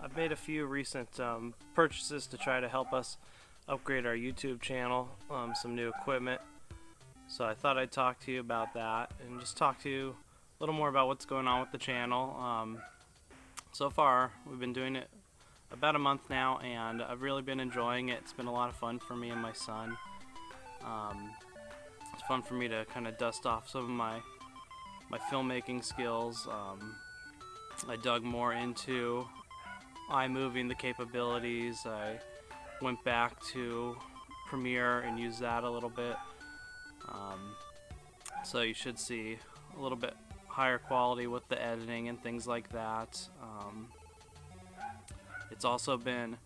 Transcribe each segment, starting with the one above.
I've made a few recent purchases to try to help us upgrade our YouTube channel, some new equipment. So I thought I'd talk to you about that and just talk to you a little more about what's going on with the channel. So far, we've been doing it about a month now, and I've really been enjoying it. It's been a lot of fun for me and my son. It's fun for me to kind of dust off some of my filmmaking skills. I dug more into iMovie and the capabilities. I went back to Premiere and used that a little bit. So you should see a little bit higher quality with the editing and things like that. It's also been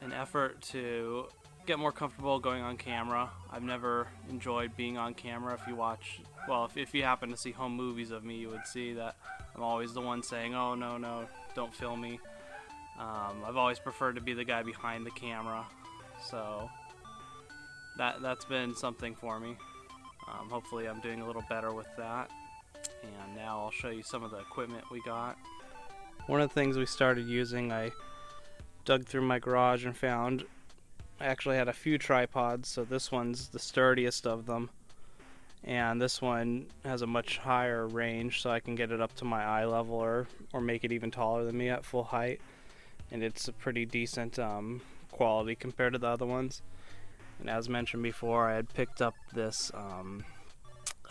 an effort to get more comfortable going on camera. I've never enjoyed being on camera. If you watch, well, if you happen to see home movies of me, you would see that I'm always the one saying, oh no, don't film me. I've always preferred to be the guy behind the camera, so that's been something for me. Hopefully I'm doing a little better with that, and now I'll show you some of the equipment we got. One of the things we started using, I dug through my garage and found I actually had a few tripods. So this one's the sturdiest of them, and this one has a much higher range, so I can get it up to my eye level or make it even taller than me at full height, and it's a pretty decent quality compared to the other ones. And as mentioned before, I had picked up this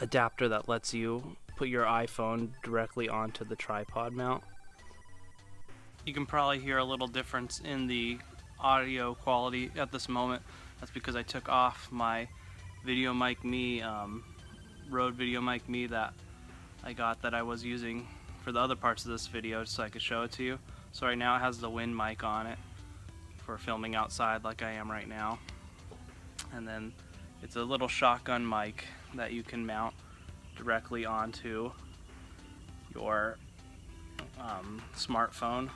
adapter that lets you put your iPhone directly onto the tripod mount. You can probably hear a little difference in the audio quality at this moment. That's because I took off my VideoMic Me, Rode VideoMic Me that I got that I was using for the other parts of this video so I could show it to you. So right now it has the wind mic on it for filming outside like I am right now. And then it's a little shotgun mic that you can mount directly onto your smartphone.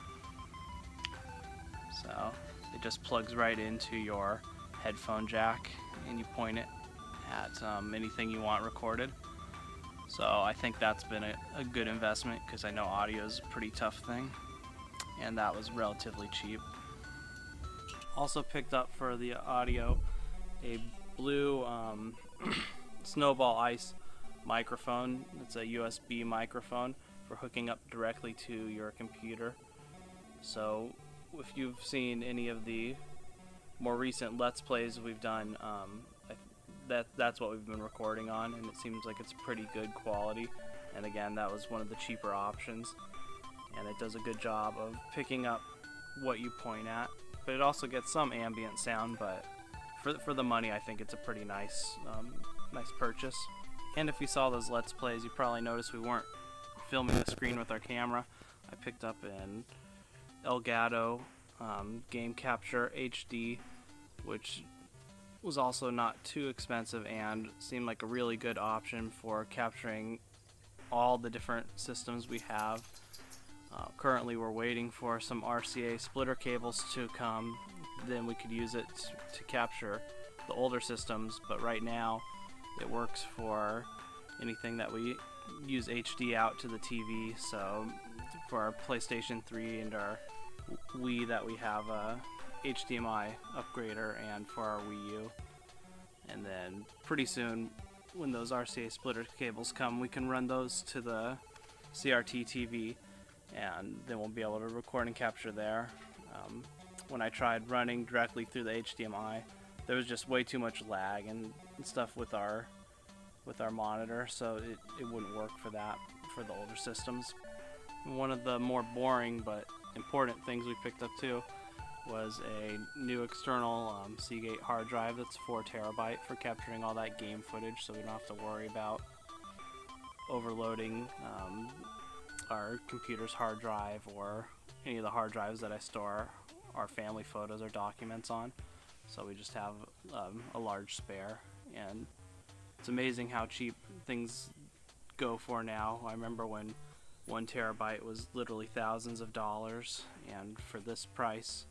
So it just plugs right into your headphone jack, and you point it at anything you want recorded. So I think that's been a good investment, because I know audio is a pretty tough thing, and that was relatively cheap. Also picked up for the audio a blue Snowball Ice microphone. It's a USB microphone for hooking up directly to your computer. So if you've seen any of the more recent Let's Plays we've done, that's what we've been recording on, and it seems like it's pretty good quality. And again, that was one of the cheaper options, and it does a good job of picking up what you point at, but it also gets some ambient sound. But for the money, I think it's a pretty nice purchase. And if you saw those Let's Plays, you probably noticed we weren't filming the screen with our camera. I picked up an Elgato Game Capture HD, which was also not too expensive and seemed like a really good option for capturing all the different systems we have. Currently we're waiting for some RCA splitter cables to come, then we could use it to capture the older systems, but right now it works for anything that we use HD out to the TV. So for our PlayStation 3 and our Wii, that we have a HDMI upgrader, and for our Wii U. And then pretty soon, when those RCA splitter cables come, we can run those to the CRT TV, and then we'll be able to record and capture there. When I tried running directly through the HDMI, there was just way too much lag and stuff with our monitor, so it wouldn't work for that for the older systems. One of the more boring but important things we picked up too was a new external Seagate hard drive that's 4 terabyte for capturing all that game footage, so we don't have to worry about overloading our computer's hard drive or any of the hard drives that I store our family photos or documents on. So we just have a large spare, and it's amazing how cheap things go for now. I remember when 1 terabyte was literally thousands of dollars, and for this price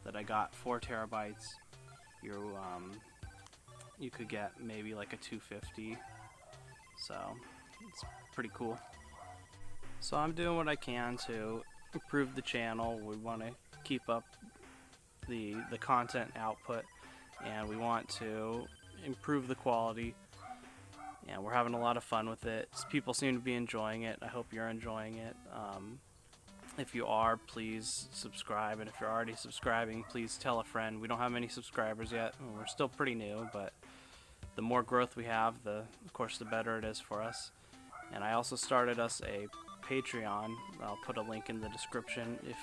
that I got 4 terabytes, you could get maybe like a $250. So it's pretty cool. So I'm doing what I can to improve the channel. We want to keep up the content output, and we want to improve the quality. And we're having a lot of fun with it. People seem to be enjoying it. I hope you're enjoying it. If you are, please subscribe, and if you're already subscribing, please tell a friend. We don't have many subscribers yet. We're still pretty new, but the more growth we have, of course, the better it is for us. And I also started us a Patreon. I'll put a link in the description. If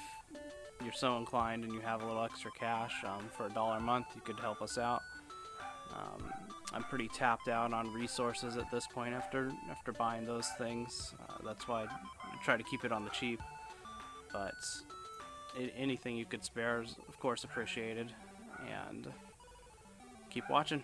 you're so inclined and you have a little extra cash, for $1 a month, you could help us out. I'm pretty tapped out on resources at this point after buying those things. That's why I try to keep it on the cheap. But anything you could spare is, of course, appreciated. And keep watching.